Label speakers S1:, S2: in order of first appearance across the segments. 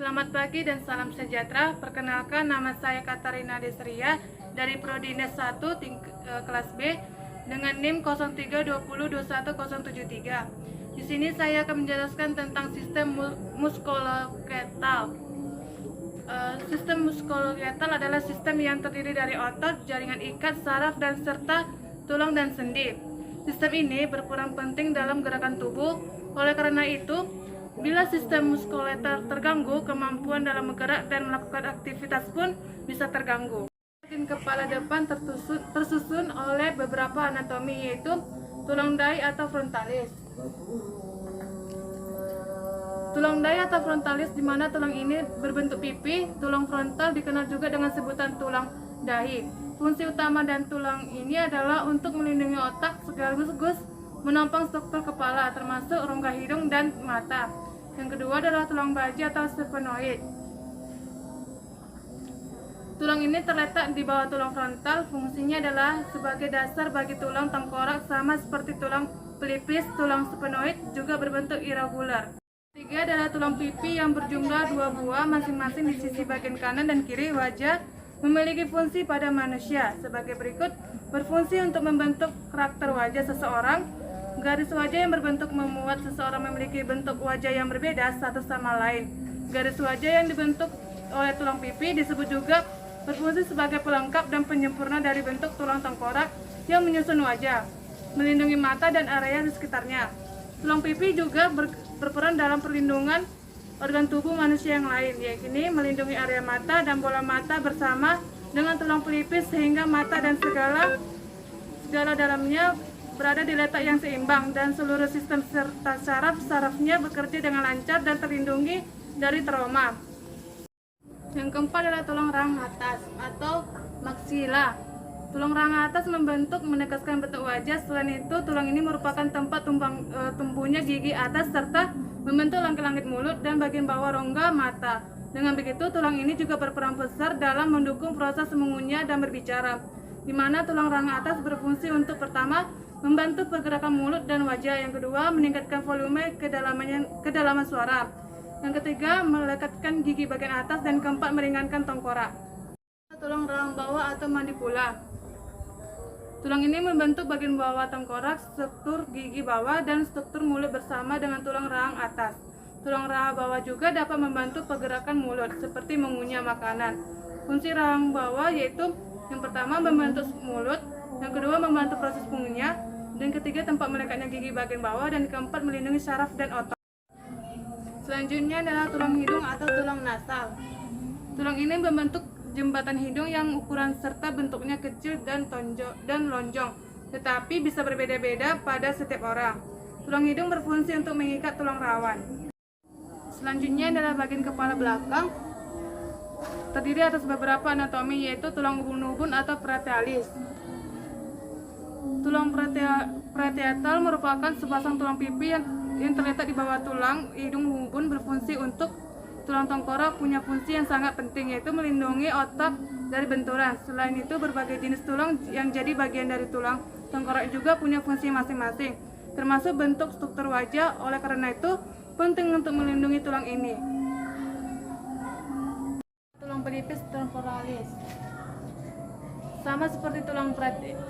S1: Selamat pagi dan salam sejahtera. Perkenalkan, nama saya Katarina Desria dari Prodi NES 1 kelas B dengan NIM 0320210073. Di sini saya akan menjelaskan tentang sistem muskuloskeletal. Sistem muskuloskeletal adalah sistem yang terdiri dari otot, jaringan ikat, saraf, dan serta tulang dan sendi. Sistem ini berperan penting dalam gerakan tubuh. Oleh karena itu, bila sistem muskuloskeletal terganggu, kemampuan dalam bergerak dan melakukan aktivitas pun bisa terganggu. Bagian kepala depan tersusun oleh beberapa anatomi, yaitu tulang dai atau frontalis. Tulang dai atau frontalis di mana tulang ini berbentuk pipi. Tulang frontal dikenal juga dengan sebutan tulang dahi. Fungsi utama dan tulang ini adalah untuk melindungi otak sekaligus menopang struktur kepala termasuk rongga hidung dan mata. Yang kedua adalah tulang baja atau sphenoid. Tulang ini terletak di bawah tulang frontal. Fungsinya adalah sebagai dasar bagi tulang tengkorak, sama seperti tulang pelipis. Tulang sphenoid juga berbentuk irregular. Ketiga adalah tulang pipi yang berjumlah 2 buah masing-masing di sisi bagian kanan dan kiri wajah. Memiliki fungsi pada manusia sebagai berikut: berfungsi untuk membentuk karakter wajah seseorang. Garis wajah yang berbentuk membuat seseorang memiliki bentuk wajah yang berbeda satu sama lain. Garis wajah yang dibentuk oleh tulang pipi disebut juga berfungsi sebagai pelengkap dan penyempurna dari bentuk tulang tengkorak yang menyusun wajah, melindungi mata dan area di sekitarnya. Tulang pipi juga berperan dalam perlindungan organ tubuh manusia yang lain, yaitu melindungi area mata dan bola mata bersama dengan tulang pelipis sehingga mata dan segala dalamnya berada di letak yang seimbang dan seluruh sistem serta saraf-sarafnya bekerja dengan lancar dan terlindungi dari trauma. Yang keempat adalah tulang rahang atas atau maksila. Tulang rahang atas menegaskan bentuk wajah. Selain itu, tulang ini merupakan tempat tumbuhnya gigi atas serta membentuk langit-langit mulut dan bagian bawah rongga mata. Dengan begitu, tulang ini juga berperan besar dalam mendukung proses mengunyah dan berbicara, di mana tulang rahang atas berfungsi untuk pertama, membantu pergerakan mulut dan wajah. Yang kedua, meningkatkan volume kedalaman suara. Yang ketiga, melekatkan gigi bagian atas. Dan keempat, meringankan tengkorak. Tulang rahang bawah atau mandibula. Tulang ini membentuk bagian bawah tengkorak, struktur gigi bawah, dan struktur mulut bersama dengan tulang rahang atas. Tulang rahang bawah juga dapat membantu pergerakan mulut, seperti mengunyah makanan. Fungsi rahang bawah yaitu yang pertama, membentuk mulut. Yang kedua, membantu proses mengunyah. Dan ketiga, tempat melekatnya gigi bagian bawah. Dan keempat, melindungi saraf dan otot. Selanjutnya adalah tulang hidung atau tulang nasal. Tulang ini membentuk jembatan hidung yang ukuran serta bentuknya kecil dan lonjong, tetapi bisa berbeda-beda pada setiap orang. Tulang hidung berfungsi untuk mengikat tulang rawan. Selanjutnya adalah bagian kepala belakang. Terdiri atas beberapa anatomi, yaitu tulang ubun-ubun atau parietal. Tulang parietal merupakan sepasang tulang pipi yang terletak di bawah tulang hidung ubun. Berfungsi untuk tulang tengkorak, punya fungsi yang sangat penting, yaitu melindungi otak dari benturan. Selain itu, berbagai jenis tulang yang jadi bagian dari tulang tengkorak juga punya fungsi masing-masing, termasuk bentuk struktur wajah. Oleh karena itu, penting untuk melindungi tulang ini. Tulang pelipis temporalis. Sama seperti tulang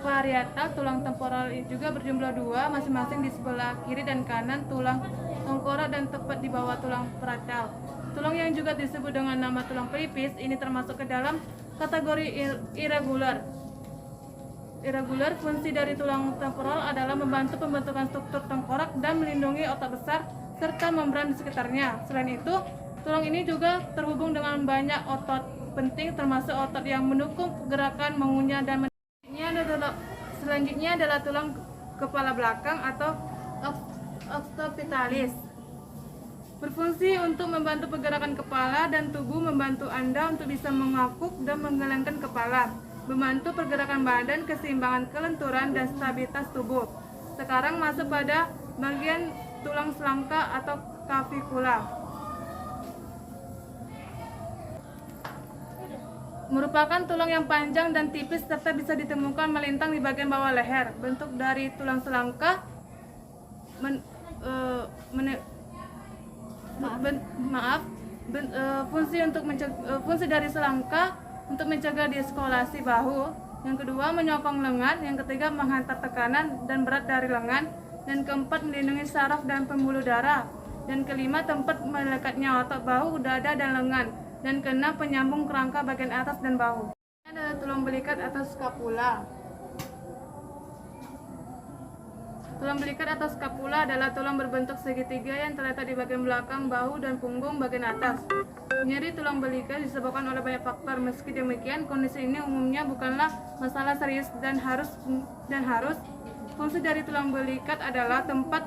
S1: parietal, tulang temporal juga berjumlah 2, masing-masing di sebelah kiri dan kanan tulang tengkorak dan tepat di bawah tulang parietal. Tulang yang juga disebut dengan nama tulang pelipis ini termasuk ke dalam kategori irregular. Irregular, fungsi dari tulang temporal adalah membantu pembentukan struktur tengkorak dan melindungi otak besar serta membran di sekitarnya. Selain itu, tulang ini juga terhubung dengan banyak otot penting, termasuk otot yang mendukung gerakan mengunyah dan selanjutnya adalah tulang kepala belakang atau occipitalis. Berfungsi untuk membantu pergerakan kepala dan tubuh, membantu Anda untuk bisa mengangkut dan menggelengkan kepala, membantu pergerakan badan, keseimbangan kelenturan, dan stabilitas tubuh. Sekarang masuk pada bagian tulang selangka atau clavicula. Merupakan tulang yang panjang dan tipis serta bisa ditemukan melintang di bagian bawah leher. Bentuk dari tulang selangka Fungsi dari selangka untuk mencegah diskolasi bahu. Yang kedua, menyokong lengan. Yang ketiga, menghantar tekanan dan berat dari lengan. Dan keempat, melindungi saraf dan pembuluh darah. Dan kelima, tempat melekatnya otot bahu, dada, dan lengan. Dan keenam, penyambung kerangka bagian atas dan bahu. Ini adalah tulang belikat atau skapula. Tulang belikat atau skapula adalah tulang berbentuk segitiga yang terletak di bagian belakang bahu dan punggung bagian atas. Nyeri tulang belikat disebabkan oleh banyak faktor. Meski demikian, kondisi ini umumnya bukanlah masalah serius dan harus. Fungsi dari tulang belikat adalah tempat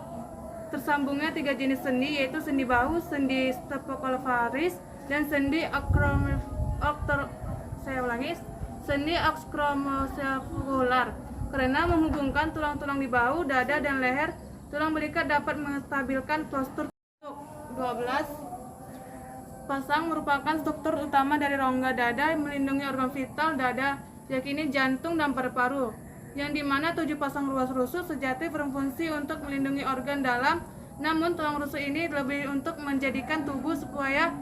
S1: tersambungnya 3 jenis sendi, yaitu sendi bahu, sendi staphylocollaris, dan sendi acromioclavicular. Karena menghubungkan tulang-tulang di bahu, dada, dan leher, tulang belikat dapat menstabilkan postur. 12. Pasang merupakan struktur utama dari rongga dada, melindungi organ vital dada, yakni jantung dan paru-paru, yang dimana 7 pasang ruas rusuk sejati berfungsi untuk melindungi organ dalam. Namun tulang rusuk ini lebih untuk menjadikan tubuh supaya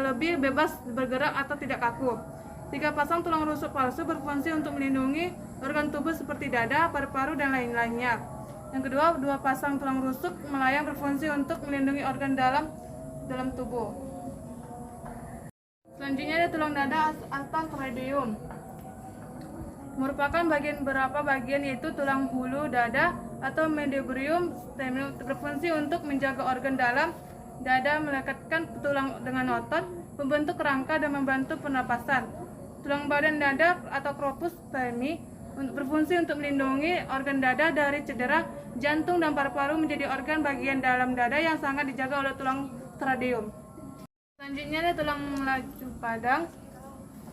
S1: lebih bebas bergerak atau tidak kaku. 3 pasang tulang rusuk palsu berfungsi untuk melindungi organ tubuh seperti dada, paru-paru, dan lain-lainnya. Yang kedua, 2 pasang tulang rusuk melayang berfungsi untuk melindungi organ dalam tubuh. Selanjutnya ada tulang dada atau radium. Merupakan beberapa bagian, yaitu tulang hulu dada atau mediastinum sternum, berfungsi untuk menjaga organ dalam dada, melekatkan tulang dengan otot, membentuk rangka, dan membantu pernapasan. Tulang badan dada atau corpus sternum berfungsi untuk melindungi organ dada dari cedera. Jantung dan paru-paru menjadi organ bagian dalam dada yang sangat dijaga oleh tulang radium. Selanjutnya ada tulang laju padang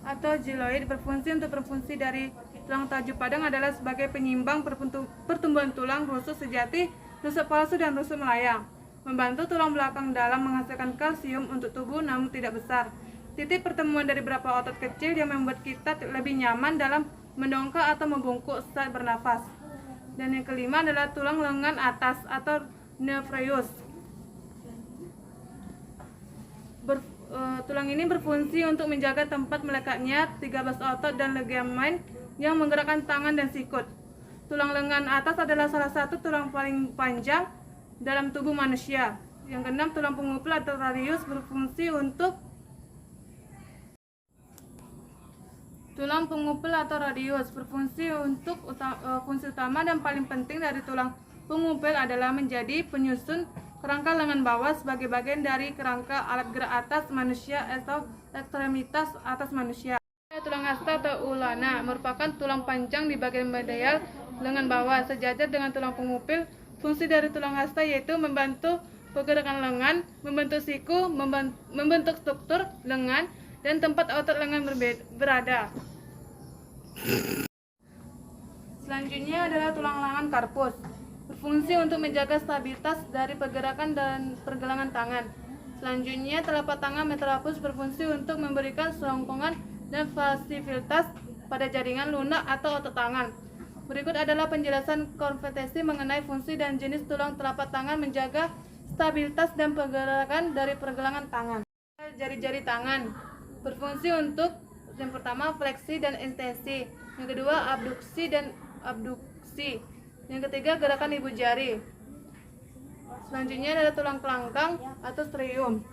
S1: atau giloid, berfungsi dari tulang laju padang adalah sebagai penyimbang pertumbuhan tulang rusuk sejati, rusuk palsu, dan rusuk melayang. Membantu tulang belakang dalam menghasilkan kalsium untuk tubuh namun tidak besar. Titik pertemuan dari beberapa otot kecil yang membuat kita lebih nyaman dalam mendongak atau membungkuk saat bernafas. Dan yang kelima adalah tulang lengan atas atau nephreus. Tulang ini berfungsi untuk menjaga tempat melekatnya 13 otot dan ligamen yang menggerakkan tangan dan sikut. Tulang lengan atas adalah salah satu tulang paling panjang dalam tubuh manusia. Yang keenam, tulang pengupil atau radius berfungsi untuk fungsi utama dan paling penting dari tulang pengupil adalah menjadi penyusun kerangka lengan bawah sebagai bagian dari kerangka alat gerak atas manusia atau ekstremitas atas manusia. Tulang hasta atau ulana merupakan tulang panjang di bagian medial lengan bawah, sejajar dengan tulang pengupil. Fungsi dari tulang hasta yaitu membantu pergerakan lengan, membentuk siku, membentuk struktur lengan, dan tempat otot lengan berada. Selanjutnya adalah tulang lengan karpus, berfungsi untuk menjaga stabilitas dari pergerakan dan pergelangan tangan. Selanjutnya, telapak tangan metatarsals berfungsi untuk memberikan selongkongan dan fleksibilitas pada jaringan lunak atau otot tangan. Berikut adalah penjelasan kompetensi mengenai fungsi dan jenis tulang telapak tangan menjaga stabilitas dan pergerakan dari pergelangan tangan. Jari-jari tangan berfungsi untuk yang pertama fleksi dan ekstensi, yang kedua abduksi dan abduksi, yang ketiga gerakan ibu jari. Selanjutnya adalah tulang kelangkang atau strium,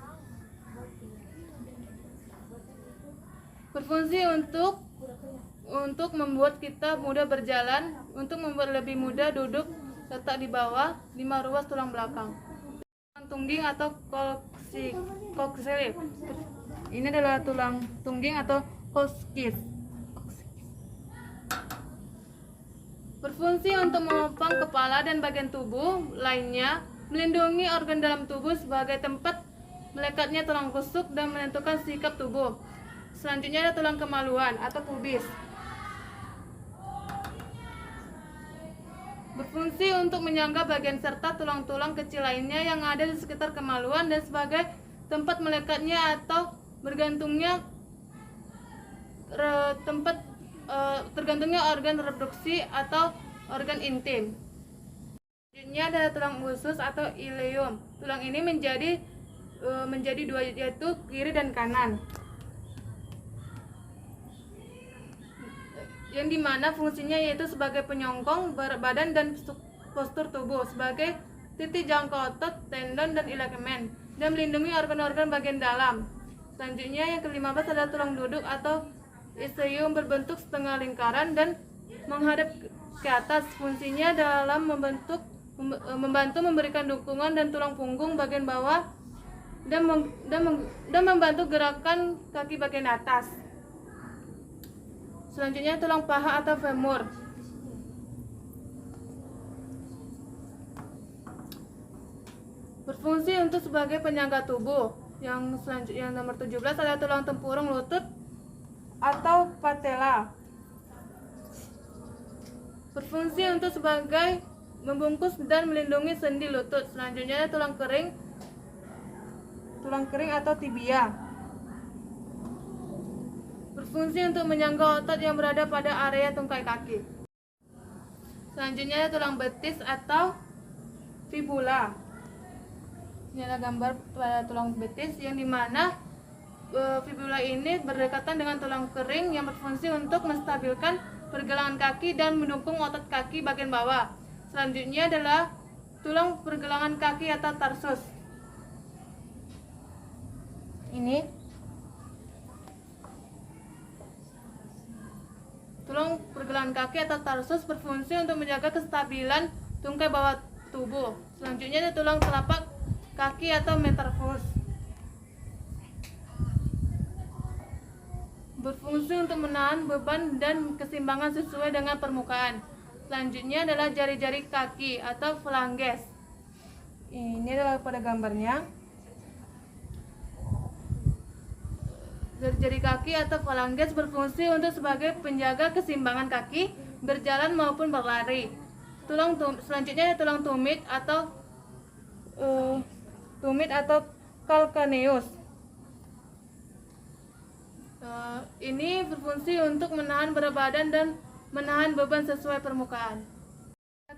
S1: berfungsi untuk membuat kita mudah berjalan, untuk membuat lebih mudah duduk, letak di bawah 5 ruas tulang belakang. Tulang tungging atau coccyx. Ini adalah tulang tungging atau coccyx. Berfungsi untuk menopang kepala dan bagian tubuh lainnya, melindungi organ dalam tubuh sebagai tempat melekatnya tulang rusuk dan menentukan sikap tubuh. Selanjutnya ada tulang kemaluan atau pubis. Berfungsi untuk menyangga bagian serta tulang-tulang kecil lainnya yang ada di sekitar kemaluan dan sebagai tempat melekatnya atau tergantungnya organ reproduksi atau organ intim. Selanjutnya ada tulang usus atau ileum. Tulang ini menjadi menjadi dua, yaitu kiri dan kanan. Yang dimana fungsinya yaitu sebagai penyongkong badan dan postur tubuh, sebagai titik jangkau otot, tendon, dan ligament, dan melindungi organ-organ bagian dalam. Selanjutnya yang ke-15 adalah tulang duduk atau ischium, berbentuk setengah lingkaran dan menghadap ke atas. Fungsinya dalam membantu memberikan dukungan dan tulang punggung bagian bawah dan membantu gerakan kaki bagian atas. Selanjutnya tulang paha atau femur. Berfungsi untuk sebagai penyangga tubuh. Yang selanjutnya nomor 17 adalah tulang tempurung lutut atau patella. Berfungsi untuk sebagai membungkus dan melindungi sendi lutut. Selanjutnya tulang kering atau tibia. Berfungsi untuk menyangga otot yang berada pada area tungkai kaki. Selanjutnya tulang betis atau fibula. Ini adalah gambar pada tulang betis, yang dimana fibula ini berdekatan dengan tulang kering yang berfungsi untuk menstabilkan pergelangan kaki dan mendukung otot kaki bagian bawah. Selanjutnya adalah tulang pergelangan kaki atau tarsus. Ini tulang pergelangan kaki atau tarsus berfungsi untuk menjaga kestabilan tungkai bawah tubuh. Selanjutnya ada tulang telapak kaki atau metatarsus. Berfungsi untuk menahan beban dan keseimbangan sesuai dengan permukaan. Selanjutnya adalah jari-jari kaki atau phalanges. Ini adalah pada gambarnya. Jari-jari kaki atau phalanges berfungsi untuk sebagai penjaga keseimbangan kaki berjalan maupun berlari. Selanjutnya tulang tumit atau calcaneus. Ini berfungsi untuk menahan berat badan dan menahan beban sesuai permukaan.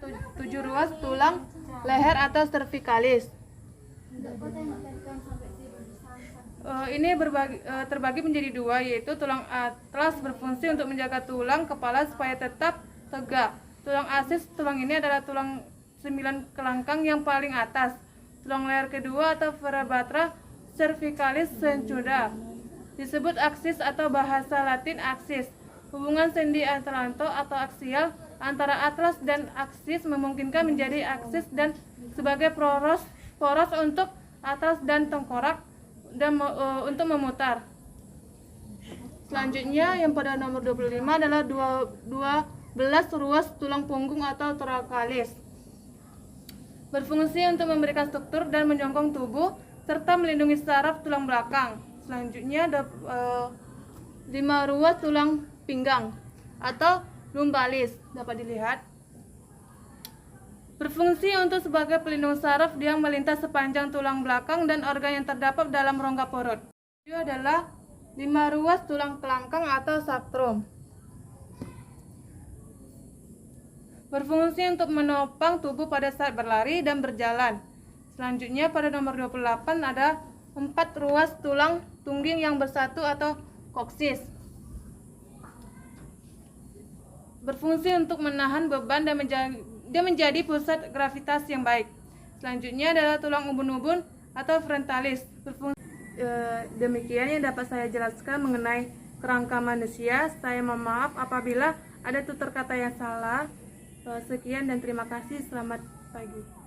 S1: 7 ruas tulang leher atau cervicalis. Ini terbagi menjadi dua, yaitu tulang atlas berfungsi untuk menjaga tulang kepala supaya tetap tegak. Tulang asis, tulang ini adalah tulang 9 kelangkang yang paling atas. Tulang leher kedua atau vertebra cervicalis sensuda. Disebut aksis atau bahasa Latin aksis. Hubungan sendi atlanto atau aksial antara atlas dan aksis memungkinkan menjadi aksis dan sebagai poros untuk atlas dan tengkorak dan untuk memutar. Selanjutnya yang pada nomor 25 adalah 12 ruas tulang punggung atau thoracalis. Berfungsi untuk memberikan struktur dan menjongkong tubuh serta melindungi saraf tulang belakang. Selanjutnya ada 5 ruas tulang pinggang atau lumbalis, dapat dilihat. Berfungsi untuk sebagai pelindung saraf yang melintas sepanjang tulang belakang dan organ yang terdapat dalam rongga perut. Itu adalah 5 ruas tulang kelangkang atau sacrum. Berfungsi untuk menopang tubuh pada saat berlari dan berjalan. Selanjutnya pada nomor 28 ada 4 ruas tulang tungging yang bersatu atau koksis. Berfungsi untuk menahan beban dan menjadi pusat gravitasi yang baik. Selanjutnya adalah tulang ubun-ubun atau frontalis. Demikian yang dapat saya jelaskan mengenai kerangka manusia. Saya mohon maaf apabila ada tutur kata yang salah. Sekian dan terima kasih. Selamat pagi.